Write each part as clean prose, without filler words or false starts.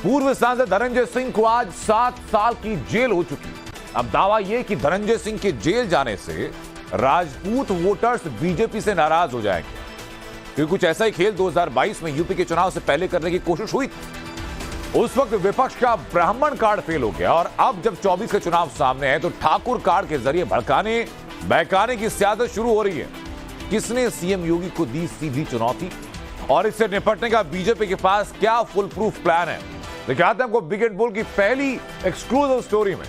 पूर्व सांसद धनंजय सिंह को आज 7 साल की जेल हो चुकी। अब दावा यह कि धनंजय सिंह के जेल जाने से राजपूत वोटर्स बीजेपी से नाराज हो जाएंगे, क्योंकि कुछ ऐसा ही खेल 2022 में यूपी के चुनाव से पहले करने की कोशिश हुई थी। उस वक्त विपक्ष का ब्राह्मण कार्ड फेल हो गया और अब जब 24 के चुनाव सामने है तो ठाकुर कार्ड के जरिए भड़काने बहकाने की सियासत शुरू हो रही है। किसने सीएम योगी को दी सीधी चुनौती और इससे निपटने का बीजेपी के पास क्या फुल प्रूफ प्लान है? दिखाते हैं आपको बिग एंड बोल्ड की पहली एक्सक्लूसिव स्टोरी में।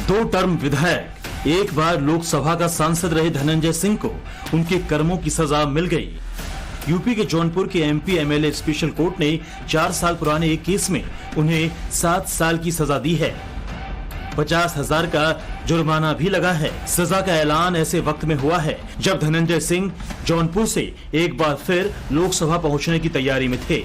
दो टर्म विधायक, एक बार लोकसभा का सांसद रहे धनंजय सिंह को उनके कर्मों की सजा मिल गई। यूपी के जौनपुर के एमपी एमएलए स्पेशल कोर्ट ने 4 साल पुराने एक केस में उन्हें 7 साल की सजा दी है। 50,000 का जुर्माना भी लगा है। सजा का ऐलान ऐसे वक्त में हुआ है जब धनंजय सिंह जौनपुर से एक बार फिर लोकसभा पहुंचने की तैयारी में थे।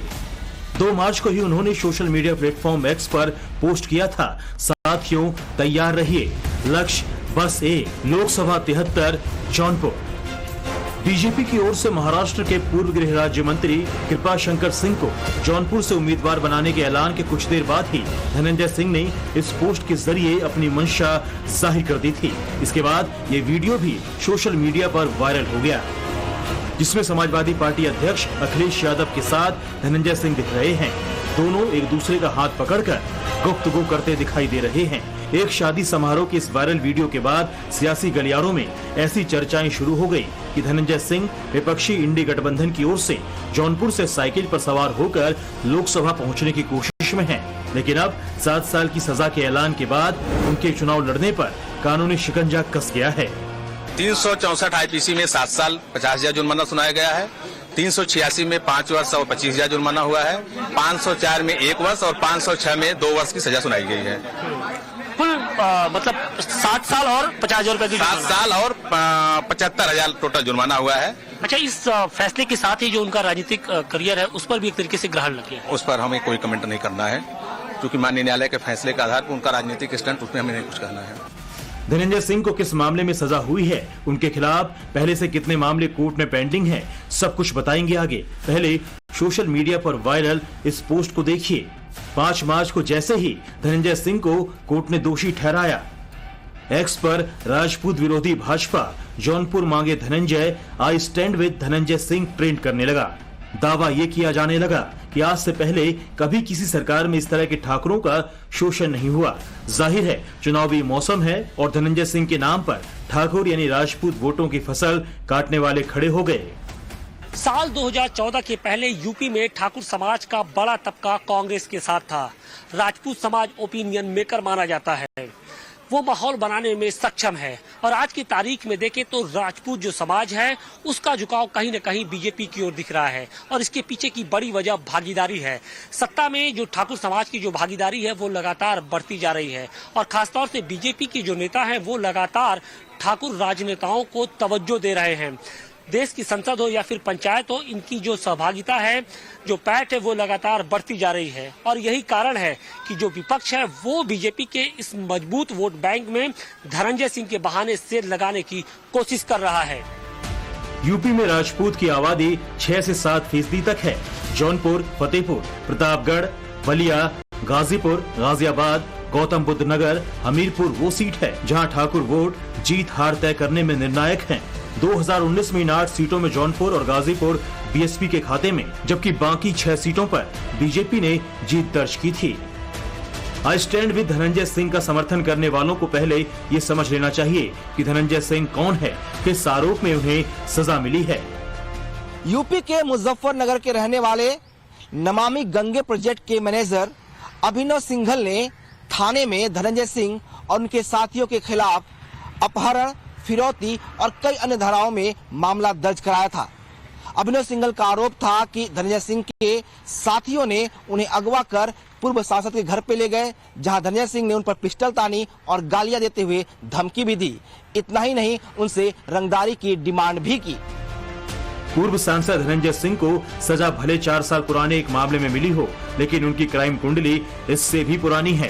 2 मार्च को ही उन्होंने सोशल मीडिया प्लेटफॉर्म एक्स पर पोस्ट किया था, साथियों तैयार रहिए, लक्ष्य बस ए, लोकसभा 73 जौनपुर। बीजेपी की ओर से महाराष्ट्र के पूर्व गृह राज्य मंत्री कृपा शंकर सिंह को जौनपुर से उम्मीदवार बनाने के ऐलान के कुछ देर बाद ही धनंजय सिंह ने इस पोस्ट के जरिए अपनी मंशा जाहिर कर दी थी। इसके बाद ये वीडियो भी सोशल मीडिया पर वायरल हो गया, जिसमें समाजवादी पार्टी अध्यक्ष अखिलेश यादव के साथ धनंजय सिंह दिख रहे हैं। दोनों एक दूसरे का हाथ पकड़कर गुफ्तगू करते दिखाई दे रहे हैं। एक शादी समारोह के इस वायरल वीडियो के बाद सियासी गलियारों में ऐसी चर्चाएं शुरू हो गई कि धनंजय सिंह विपक्षी इंडी गठबंधन की ओर से जौनपुर से साइकिल पर सवार होकर लोकसभा पहुंचने की कोशिश में हैं। लेकिन अब 7 साल की सजा के ऐलान के बाद उनके चुनाव लड़ने पर कानूनी शिकंजा कस गया है। 364 आईपीसी में 7 साल 50,000 जुर्माना सुनाया गया है। 386 में 5 वर्ष और 25,000 जुर्माना हुआ है। 504 में 1 वर्ष और 506 में 2 वर्ष की सजा सुनाई गई है। कुल मतलब 7 साल और 50,000 रुपए की 7 साल और 75,000 टोटल जुर्माना हुआ है। अच्छा, इस फैसले के साथ ही जो उनका राजनीतिक करियर है उस पर भी एक तरीके से ग्रहण लग गया। उस पर हमें कोई कमेंट नहीं करना है, क्योंकि माननीय न्यायालय के फैसले के आधार पर उनका राजनीतिक स्टैंड, उसमें हमें नहीं कुछ कहना है। धनंजय सिंह को किस मामले में सजा हुई है, उनके खिलाफ पहले से कितने मामले कोर्ट में पेंडिंग हैं, सब कुछ बताएंगे आगे। पहले सोशल मीडिया पर वायरल इस पोस्ट को देखिए। 5 मार्च को जैसे ही धनंजय सिंह को कोर्ट ने दोषी ठहराया, एक्स पर राजपूत विरोधी भाजपा जौनपुर मांगे Dhananjay, I stand with Dhananjay Singh trend करने लगा। दावा ये किया जाने लगा कि आज से पहले कभी किसी सरकार में इस तरह के ठाकुरों का शोषण नहीं हुआ। जाहिर है चुनावी मौसम है और धनंजय सिंह के नाम पर ठाकुर यानी राजपूत वोटों की फसल काटने वाले खड़े हो गए। साल 2014 के पहले यूपी में ठाकुर समाज का बड़ा तबका कांग्रेस के साथ था। राजपूत समाज ओपिनियन मेकर माना जाता है, वो माहौल बनाने में सक्षम है। और आज की तारीख में देखें तो राजपूत जो समाज है उसका झुकाव कहीं न कहीं बीजेपी की ओर दिख रहा है और इसके पीछे की बड़ी वजह भागीदारी है। सत्ता में जो ठाकुर समाज की जो भागीदारी है वो लगातार बढ़ती जा रही है और खासतौर से बीजेपी के जो नेता हैं वो लगातार ठाकुर राजनेताओं को तवज्जो दे रहे हैं। देश की संसद हो या फिर पंचायत हो, इनकी जो सहभागिता है, जो पैठ है वो लगातार बढ़ती जा रही है और यही कारण है कि जो विपक्ष है वो बीजेपी के इस मजबूत वोट बैंक में धनंजय सिंह के बहाने सेर लगाने की कोशिश कर रहा है। यूपी में राजपूत की आबादी 6 से 7% तक है। जौनपुर, फतेहपुर, प्रतापगढ़, बलिया, गाजीपुर, गाजियाबाद, गौतम बुद्ध नगर, हमीरपुर वो सीट है जहां ठाकुर वोट जीत हार तय करने में निर्णायक हैं। 2019 में इन 8 सीटों में जौनपुर और गाजीपुर बीएसपी के खाते में, जबकि बाकी 6 सीटों पर बीजेपी ने जीत दर्ज की थी। I stand with Dhananjay Singh का समर्थन करने वालों को पहले ये समझ लेना चाहिए कि धनंजय सिंह कौन है, किस आरोप में उन्हें सजा मिली है। यूपी के मुजफ्फरनगर के रहने वाले नमामि गंगे प्रोजेक्ट के मैनेजर अभिनव सिंघल ने थाने में धनंजय सिंह और उनके साथियों के खिलाफ अपहरण, फिरौती और कई अन्य धाराओं में मामला दर्ज कराया था। अभिनव सिंघल का आरोप था कि धनंजय सिंह के साथियों ने उन्हें अगवा कर पूर्व सांसद के घर पे ले गए, जहां धनंजय सिंह ने उन पर पिस्टल तानी और गालियां देते हुए धमकी भी दी। इतना ही नहीं, उनसे रंगदारी की डिमांड भी की। पूर्व सांसद धनंजय सिंह को सजा भले 4 साल पुराने एक मामले में मिली हो, लेकिन उनकी क्राइम कुंडली इससे भी पुरानी है।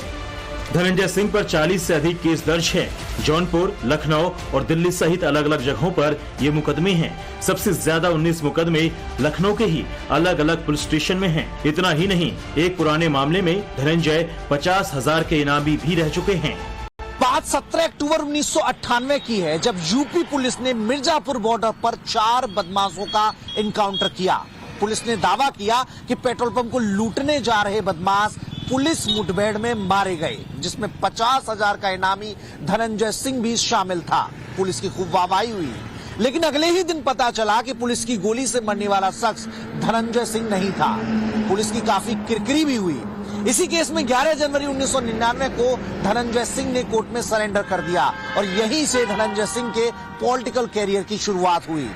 धनंजय सिंह पर 40 से अधिक केस दर्ज हैं। जौनपुर, लखनऊ और दिल्ली सहित अलग अलग जगहों पर ये मुकदमे हैं। सबसे ज्यादा 19 मुकदमे लखनऊ के ही अलग अलग पुलिस स्टेशन में हैं। इतना ही नहीं, एक पुराने मामले में धनंजय 50,000 के इनामी भी रह चुके हैं। बात 17 अक्टूबर 1998 की है, जब यूपी पुलिस ने मिर्जापुर बॉर्डर पर 4 बदमाशों का एनकाउंटर किया। पुलिस ने दावा किया कि पेट्रोल पंप को लूटने जा रहे बदमाश पुलिस मुठभेड़ में मारे गए, जिसमें 50,000 का इनामी धनंजय सिंह भी शामिल था। पुलिस की खूब वाहवाही हुई, लेकिन अगले ही दिन पता चला कि पुलिस की गोली से मरने वाला शख्स धनंजय सिंह नहीं था। पुलिस की काफी किरकिरी भी हुई। इसी केस में 11 जनवरी 1999 को धनंजय सिंह ने कोर्ट में सरेंडर कर दिया और यहीं से धनंजय सिंह के पॉलिटिकल कैरियर की शुरुआत हुई।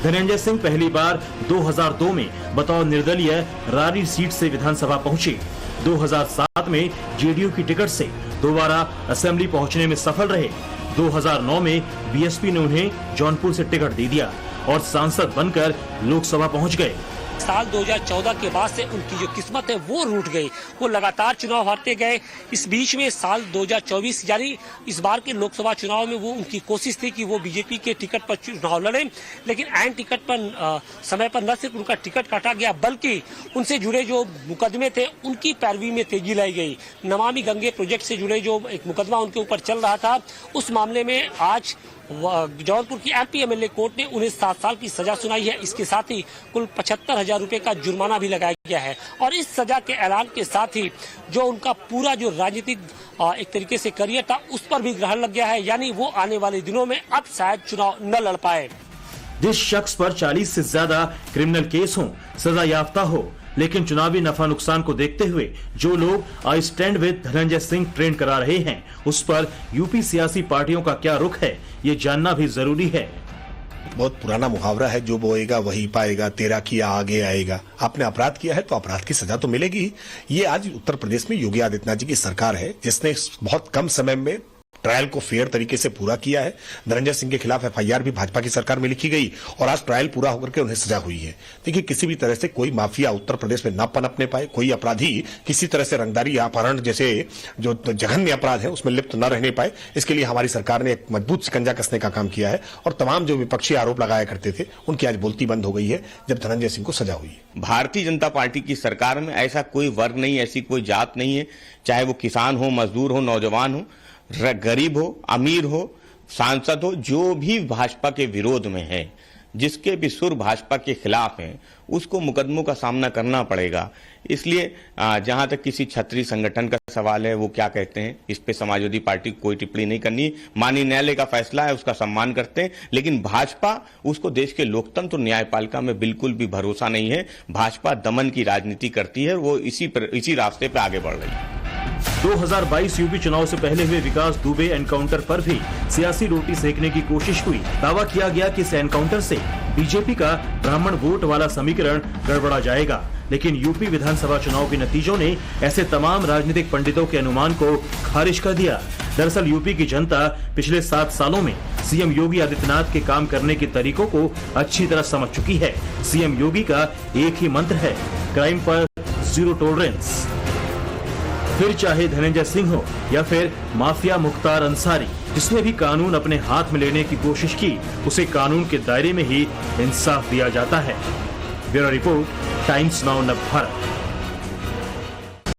धनंजय सिंह पहली बार 2002 में बतौर निर्दलीय रारी सीट से विधानसभा पहुंचे। 2007 में जेडीयू की टिकट से दोबारा असेंबली पहुंचने में सफल रहे। 2009 में बीएसपी ने उन्हें जौनपुर से टिकट दे दिया और सांसद बनकर लोकसभा पहुंच गए। साल 2014 के बाद से उनकी जो किस्मत है वो रूठ गई। वो लगातार चुनाव हारते गए। इस बीच में साल 2024 यानी इस बार के लोकसभा चुनाव में वो उनकी कोशिश थी कि वो बीजेपी के टिकट पर चुनाव लड़े, लेकिन ऐन टिकट पर समय पर न सिर्फ उनका टिकट काटा गया बल्कि उनसे जुड़े जो मुकदमे थे उनकी पैरवी में तेजी लाई गई। नमामि गंगे प्रोजेक्ट से जुड़े जो एक मुकदमा उनके ऊपर चल रहा था, उस मामले में आज जौनपुर की एमपी एमएलए कोर्ट ने उन्हें 7 साल की सजा सुनाई है। इसके साथ ही कुल 75,000 रुपए का जुर्माना भी लगाया गया है और इस सजा के ऐलान के साथ ही जो उनका पूरा जो राजनीतिक एक तरीके से करियर था उस पर भी ग्रहण लग गया है, यानी वो आने वाले दिनों में अब शायद चुनाव न लड़ पाए। जिस शख्स पर 40 से ज्यादा क्रिमिनल केस हो, सजा याफ्ता हो, लेकिन चुनावी नफा नुकसान को देखते हुए जो लोग I stand with Dhananjay Singh trend करा रहे हैं, उस पर यूपी सियासी पार्टियों का क्या रुख है, ये जानना भी जरूरी है। बहुत पुराना मुहावरा है, जो बोएगा वही पाएगा, तेरा किया आगे आएगा। आपने अपराध किया है तो अपराध की सजा तो मिलेगी। ये आज उत्तर प्रदेश में योगी आदित्यनाथ जी की सरकार है जिसने बहुत कम समय में ट्रायल को फेयर तरीके से पूरा किया है। धनंजय सिंह के खिलाफ एफआईआर भी भाजपा की सरकार में लिखी गई और आज ट्रायल पूरा होकर के उन्हें सजा हुई है। देखिए, किसी भी तरह से कोई माफिया उत्तर प्रदेश में न पनपने पाए, कोई अपराधी किसी तरह से रंगदारी या अपहरण जैसे जो जघन्य अपराध है उसमें लिप्त न रहने पाए, इसके लिए हमारी सरकार ने एक मजबूत शिकंजा कसने का काम किया है और तमाम जो विपक्षी आरोप लगाया करते थे उनकी आज बोलती बंद हो गई है जब धनंजय सिंह को सजा हुई है। भारतीय जनता पार्टी की सरकार में ऐसा कोई वर्ग नहीं, ऐसी कोई जात नहीं है, चाहे वो किसान हो, मजदूर हो, नौजवान हो, गरीब हो, अमीर हो, सांसद हो, जो भी भाजपा के विरोध में है, जिसके भी सुर भाजपा के खिलाफ हैं, उसको मुकदमों का सामना करना पड़ेगा। इसलिए जहां तक किसी क्षत्रिय संगठन का सवाल है, वो क्या कहते हैं, इस पे समाजवादी पार्टी को कोई टिप्पणी नहीं करनी। माननीय न्यायालय का फैसला है, उसका सम्मान करते हैं, लेकिन भाजपा उसको देश के लोकतंत्र और न्यायपालिका में बिल्कुल भी भरोसा नहीं है। भाजपा दमन की राजनीति करती है, वो इसी रास्ते पे आगे बढ़ रही है। 2022 यूपी चुनाव से पहले हुए विकास दुबे एनकाउंटर पर भी सियासी रोटी सेकने की कोशिश हुई। दावा किया गया कि इस एनकाउंटर से बीजेपी का ब्राह्मण वोट वाला समीकरण गड़बड़ा जाएगा, लेकिन यूपी विधानसभा चुनाव के नतीजों ने ऐसे तमाम राजनीतिक पंडितों के अनुमान को खारिज कर दिया। दरअसल यूपी की जनता पिछले 7 सालों में सीएम योगी आदित्यनाथ के काम करने के तरीकों को अच्छी तरह समझ चुकी है। सीएम योगी का एक ही मंत्र है, क्राइम पर जीरो टॉलरेंस। फिर चाहे धनंजय सिंह हो या फिर माफिया मुख्तार अंसारी, जिसने भी कानून अपने हाथ में लेने की कोशिश की, उसे कानून के दायरे में ही इंसाफ दिया जाता है। ब्यूरो रिपोर्ट, टाइम्स नाउ नव भारत।